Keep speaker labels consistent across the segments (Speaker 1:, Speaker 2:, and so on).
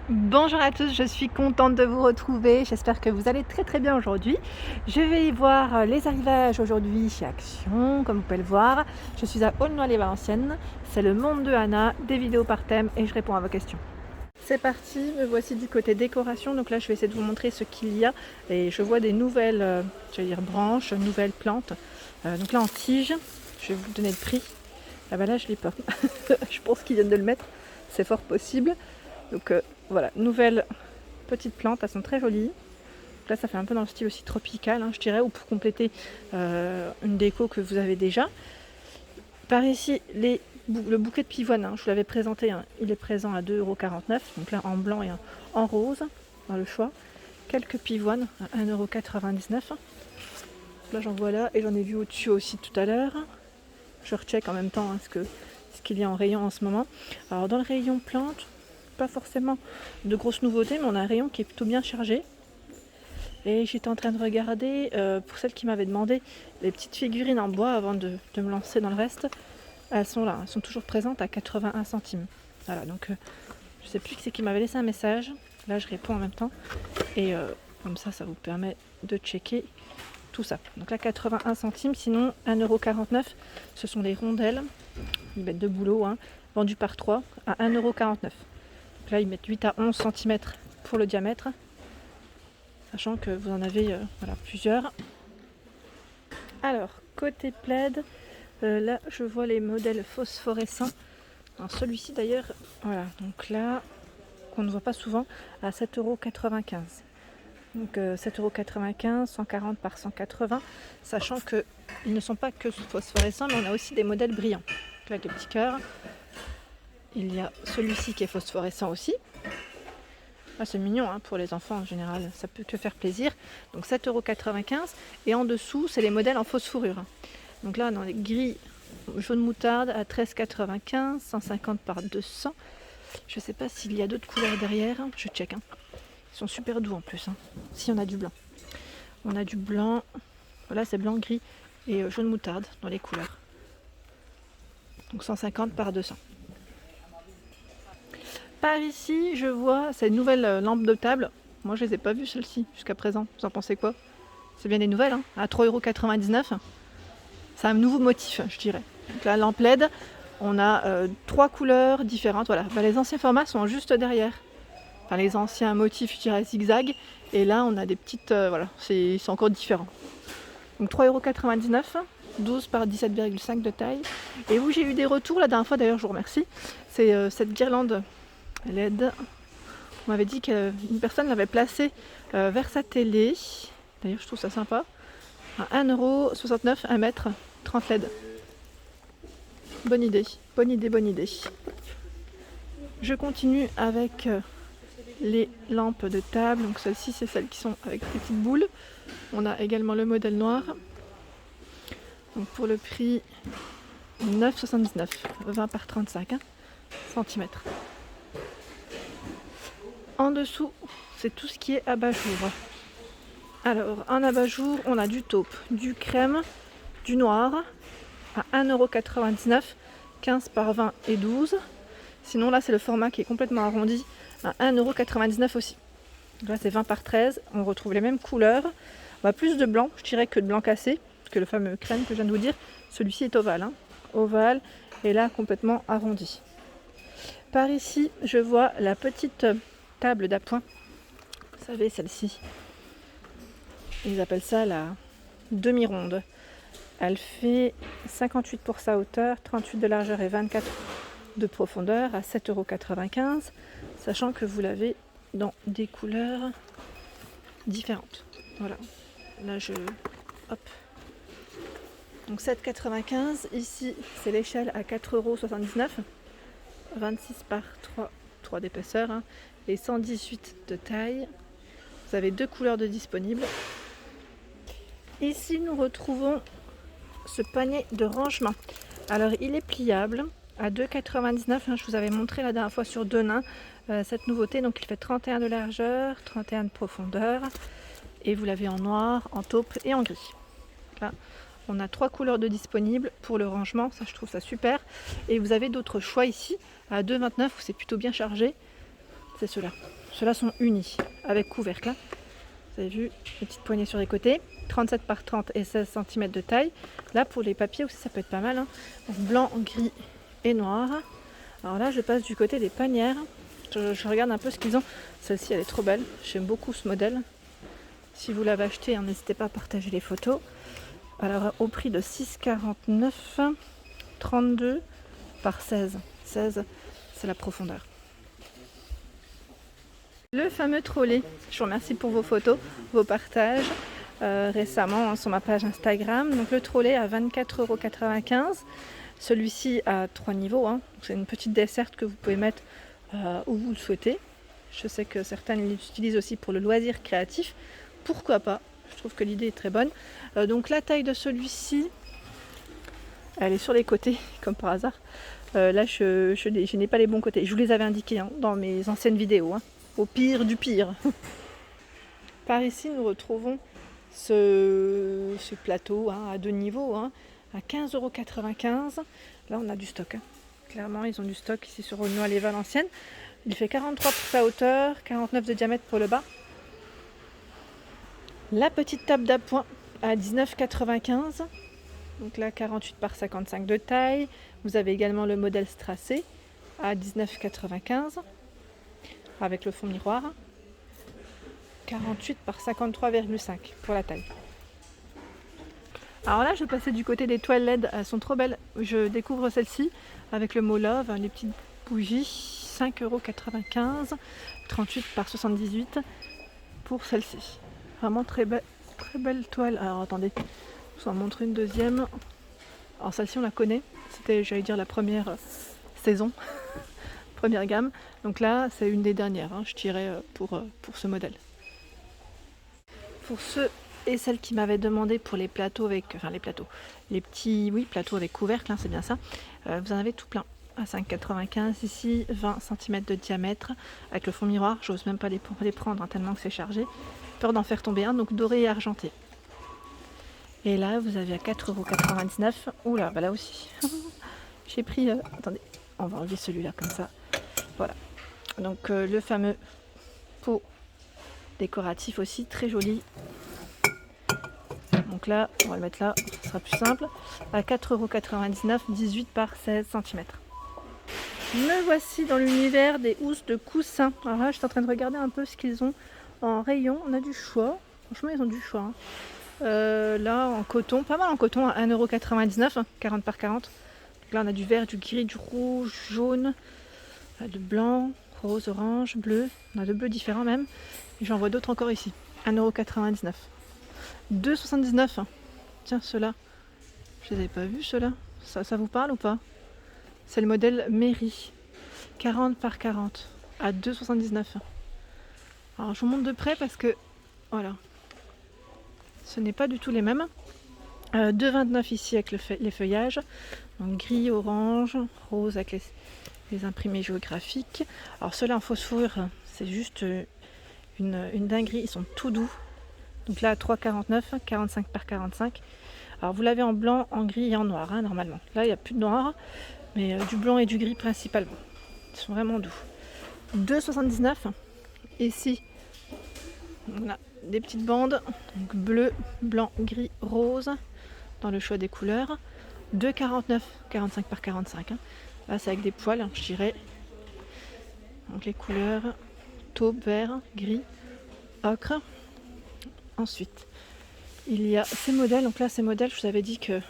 Speaker 1: Bonjour à tous, je suis contente de vous retrouver. J'espère que vous allez très bien aujourd'hui. Je vais voir les arrivages aujourd'hui chez Action, comme vous pouvez le voir. Je suis à Aulnoy-les-Valenciennes. C'est le monde de Anna, des vidéos par thème et je réponds à vos questions. C'est parti, me voici du côté décoration. Donc là, je vais essayer de vous montrer ce qu'il y a. Et je vois des nouvelles branches, nouvelles plantes. Donc là, en tige, je vais vous donner le prix. Ah bah là, je l'ai pas. Je pense qu'ils viennent de le mettre. C'est fort possible. Donc voilà, nouvelles petites plantes, elles sont très jolies. Donc là, ça fait un peu dans le style aussi tropical, je dirais, ou pour compléter une déco que vous avez déjà. Par ici, le bouquet de pivoine, je vous l'avais présenté, il est présent à 2,49 €. Donc là, en blanc et en rose, dans le choix. Quelques pivoines à 1,99 €. Là, j'en vois là, et j'en ai vu au-dessus aussi tout à l'heure. Je recheck en même temps ce qu'il y a en rayon en ce moment. Alors, dans le rayon plantes, pas forcément de grosses nouveautés, mais on a un rayon qui est plutôt bien chargé. Et j'étais en train de regarder, pour celles qui m'avaient demandé les petites figurines en bois avant de me lancer dans le reste. Elles sont là, elles sont toujours présentes à 81 centimes. Voilà, donc je sais plus qui c'est qui m'avait laissé un message. Là, je réponds en même temps. Et comme ça vous permet de checker tout ça. Donc là, 81 centimes, sinon 1,49 €. Ce sont les rondelles, ils mettent de boulot, vendues par 3 à 1,49 €. Donc là, ils mettent 8 à 11 cm pour le diamètre, sachant que vous en avez plusieurs. Alors, côté plaid, là, je vois les modèles phosphorescents. Alors, celui-ci d'ailleurs, voilà, donc là, qu'on ne voit pas souvent, à 7,95 €. Donc 7,95 €, 140 par 180, sachant qu'ils ne sont pas que phosphorescents, mais on a aussi des modèles brillants. Donc là, des petits cœurs. Il y a celui-ci qui est phosphorescent aussi. Ah, c'est mignon pour les enfants en général, ça peut que faire plaisir. Donc 7,95 €. Et en dessous, c'est les modèles en fausse fourrure. Donc là, on a les gris jaune moutarde à 13,95 €, 150 par 200. Je ne sais pas s'il y a d'autres couleurs derrière, je check. Ils sont super doux en plus. Si, on a du blanc. On a du blanc, voilà, c'est blanc, gris et jaune moutarde dans les couleurs. Donc 150 par 200. Par ici, je vois ces nouvelles lampes de table. Moi, je les ai pas vues celles-ci jusqu'à présent. Vous en pensez quoi? C'est bien des nouvelles, à 3,99 €. C'est un nouveau motif, je dirais. Donc la lampe LED, on a 3 couleurs différentes. Voilà. Les anciens formats sont juste derrière. Enfin, les anciens motifs, je dirais zigzag. Et là, on a des petites... voilà, c'est encore différent. Donc 3,99 €, 12 par 17,5 de taille. Et où j'ai eu des retours la dernière fois, d'ailleurs, je vous remercie, c'est cette guirlande LED. On m'avait dit qu'une personne l'avait placée vers sa télé. D'ailleurs, je trouve ça sympa. À 1,69 €, 1 mètre, 30 LED. Bonne idée, bonne idée, bonne idée. Je continue avec les lampes de table. Donc celles-ci, c'est celles qui sont avec des petites boules. On a également le modèle noir. Donc pour le prix 9,79 €, 20 par 35 cm. En dessous, c'est tout ce qui est abat-jour. Alors, en abat-jour, on a du taupe, du crème, du noir à 1,99 €, 15 par 20 et 12. Sinon, là, c'est le format qui est complètement arrondi à 1,99 € aussi. Donc là, c'est 20 par 13. On retrouve les mêmes couleurs. Plus de blanc, je dirais, que de blanc cassé, parce que le fameux crème que je viens de vous dire, celui-ci est ovale. Ovale, et là, complètement arrondi. Par ici, je vois la petite table d'appoint. Vous savez, celle-ci. Ils appellent ça la demi-ronde. Elle fait 58 pour sa hauteur, 38 de largeur et 24 de profondeur à 7,95 €, sachant que vous l'avez dans des couleurs différentes. Voilà. Là, hop. Donc 7,95 €. Ici, c'est l'échelle à 4,79 €. 26 par 3 d'épaisseur et 118 de taille. Vous avez 2 couleurs de disponibles. Ici, nous retrouvons ce panier de rangement. Alors, il est pliable à 2,99 €. Je vous avais montré la dernière fois sur Denain cette nouveauté. Donc, il fait 31 de largeur, 31 de profondeur. Et vous l'avez en noir, en taupe et en gris. Là, on a 3 couleurs de disponibles pour le rangement. Ça, je trouve ça super. Et vous avez d'autres choix ici à 2,29 € où c'est plutôt bien chargé. c'est ceux-là. Ceux-là sont unis avec couvercle. Vous avez vu, les petites poignées sur les côtés. 37 par 30 et 16 cm de taille. Là, pour les papiers aussi, ça peut être pas mal. Hein. Blanc, gris et noir. Alors là, je passe du côté des panières. Je regarde un peu ce qu'ils ont. Celle-ci, elle est trop belle. J'aime beaucoup ce modèle. Si vous l'avez acheté, hein, n'hésitez pas à partager les photos. Alors, au prix de 6,49, 32 par 16. 16, c'est la profondeur. Le fameux trolley. Je vous remercie pour vos photos, vos partages. Récemment hein, sur ma page Instagram. Donc le trolley à 24,95 €. Celui-ci a 3 niveaux. Hein. C'est une petite desserte que vous pouvez mettre où vous le souhaitez. Je sais que certaines l'utilisent aussi pour le loisir créatif. Pourquoi pas? Je trouve que l'idée est très bonne. Donc la taille de celui-ci, elle est sur les côtés, comme par hasard. Là, je n'ai pas les bons côtés. Je vous les avais indiqués hein, dans mes anciennes vidéos. Hein. Au pire du pire. Par ici, nous retrouvons ce plateau hein, à 2 niveaux hein, à 15,95 €. Là, on a du stock. Hein. Clairement, ils ont du stock ici sur Aulnoy-les-Valenciennes. Il fait 43 pour sa hauteur, 49 de diamètre pour le bas. La petite table d'appoint à 19,95 €. Donc là, 48 par 55 de taille. Vous avez également le modèle strassé à 19,95 € avec le fond miroir. 48 par 53,5 pour la taille. Alors là, je passais du côté des toiles LED, elles sont trop belles. Je découvre celle-ci avec le mot Love, les petites bougies, 5,95 €, 38 par 78 pour celle-ci. Vraiment très belle toile. Alors attendez, je vous en montre une deuxième. Alors celle-ci, on la connaît. C'était, j'allais dire, la première saison, première gamme. Donc là, c'est une des dernières, hein, je dirais, pour ce modèle. Pour ceux et celles qui m'avaient demandé pour les plateaux avec, les petits plateaux avec couvercle, hein, c'est bien ça. Vous en avez tout plein à 5,95 € ici, 20 cm de diamètre avec le fond miroir. J'ose même pas les prendre hein, tellement que c'est chargé. Peur d'en faire tomber un, donc doré et argenté. Et là, vous avez à 4,99 €. Oula, bah là aussi. J'ai pris. Attendez, on va enlever celui-là comme ça. Voilà. Donc le fameux pot décoratif aussi, très joli. Donc là, on va le mettre là, ce sera plus simple. À 4,99 €, 18 par 16 cm. Me voici dans l'univers des housses de coussins. Alors là, je suis en train de regarder un peu ce qu'ils ont en rayon. On a du choix. Franchement, ils ont du choix. Hein. Là, en coton, pas mal en coton, à 1,99 €, 40 par 40. Donc là, on a du vert, du gris, du rouge, jaune, du blanc, rose, orange, bleu. On a deux bleus différents même. Et j'en vois d'autres encore ici. 1,99 €. 2,79 €. Tiens, ceux-là. Je les avais pas vus, ceux-là. Ça vous parle ou pas? C'est le modèle Mairie. 40 par 40. À 2,79 €. Alors, je vous montre de près parce que... Voilà. Ce n'est pas du tout les mêmes. 2,29 € ici avec les feuillages. Donc gris, orange, rose avec les imprimés géographiques. Alors ceux-là en fausse fourrure, c'est juste une dinguerie. Ils sont tout doux. Donc là, 3,49 €, 45 par 45. Alors vous l'avez en blanc, en gris et en noir, hein, normalement. Là, il n'y a plus de noir, mais du blanc et du gris principalement. Ils sont vraiment doux. 2,79 €. Ici, on a des petites bandes, donc bleu, blanc, gris, rose, dans le choix des couleurs. 2,49 €, 45 par 45. Hein. Là, c'est avec des poils, hein, je dirais. Donc les couleurs, taupe, vert, gris, ocre. Ensuite, il y a ces modèles. Donc là, ces modèles, je vous avais dit que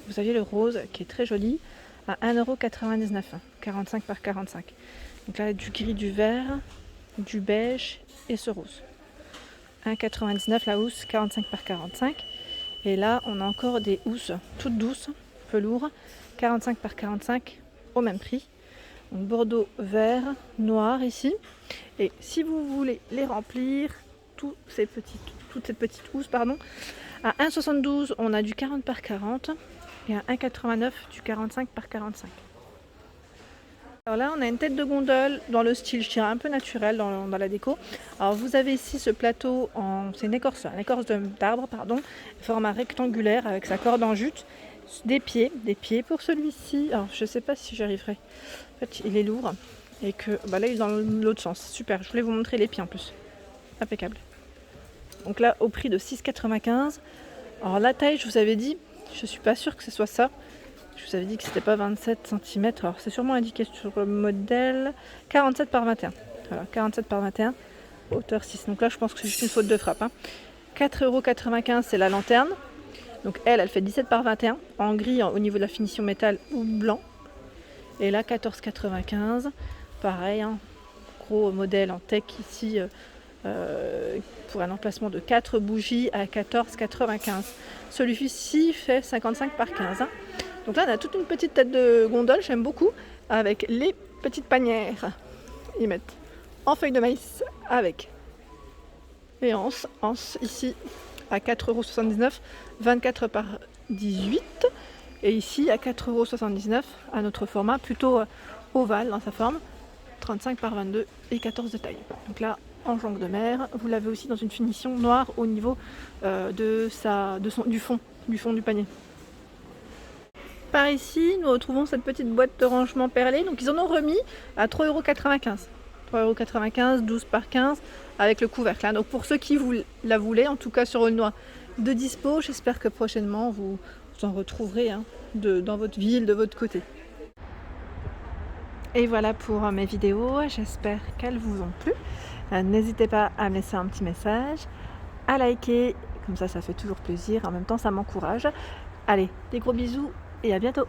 Speaker 1: vous aviez le rose qui est très joli à 1,99 €, 45 par 45. Donc là, du gris, du vert, du beige et ce rose. 1,99 € la housse, 45 par 45. Et là, on a encore des housses toutes douces, velours, 45 par 45 au même prix. Donc bordeaux, vert, noir ici. Et si vous voulez les remplir, toutes ces petites housses, à 1,72 € on a du 40 par 40 et à 1,89 € du 45 par 45. Alors là, on a une tête de gondole dans le style, je dirais, un peu naturel dans la déco. Alors vous avez ici ce plateau, c'est une écorce d'arbre, format rectangulaire avec sa corde en jute. Des pieds pour celui-ci. Alors je ne sais pas si j'arriverai. En fait, il est lourd. Et que bah là il est dans l'autre sens, super, je voulais vous montrer les pieds en plus, impeccable. Donc là au prix de 6,95 €. Alors la taille je vous avais dit, je suis pas sûre que ce soit ça, je vous avais dit que c'était pas 27 cm, alors c'est sûrement indiqué sur le modèle, 47 par 21, voilà 47 par 21, hauteur 6, donc là je pense que c'est juste une faute de frappe, hein. 4,95 € c'est la lanterne, donc elle fait 17 par 21, en gris au niveau de la finition métal ou blanc, et là 14,95 €. Pareil, hein, gros modèle en tech ici pour un emplacement de 4 bougies à 14,95 €. Celui-ci fait 55 par 15. Hein. Donc là, on a toute une petite tête de gondole, j'aime beaucoup, avec les petites panières. Ils mettent en feuilles de maïs avec les anses ici à 4,79 €, 24 par 18. Et ici à 4,79 € à notre format plutôt ovale dans sa forme, 35 par 22 et 14 de taille. Donc là en jonc de mer, vous l'avez aussi dans une finition noire au niveau du fond du panier. Par ici, nous retrouvons cette petite boîte de rangement perlée. Donc ils en ont remis à 3,95 €. 3,95 €, 12 par 15 avec le couvercle. Hein. Donc pour ceux qui la voulaient, en tout cas sur Aulnois de dispo, j'espère que prochainement vous en retrouverez dans votre ville, de votre côté. Et voilà pour mes vidéos, j'espère qu'elles vous ont plu. N'hésitez pas à me laisser un petit message, à liker, comme ça fait toujours plaisir, en même temps ça m'encourage. Allez, des gros bisous et à bientôt.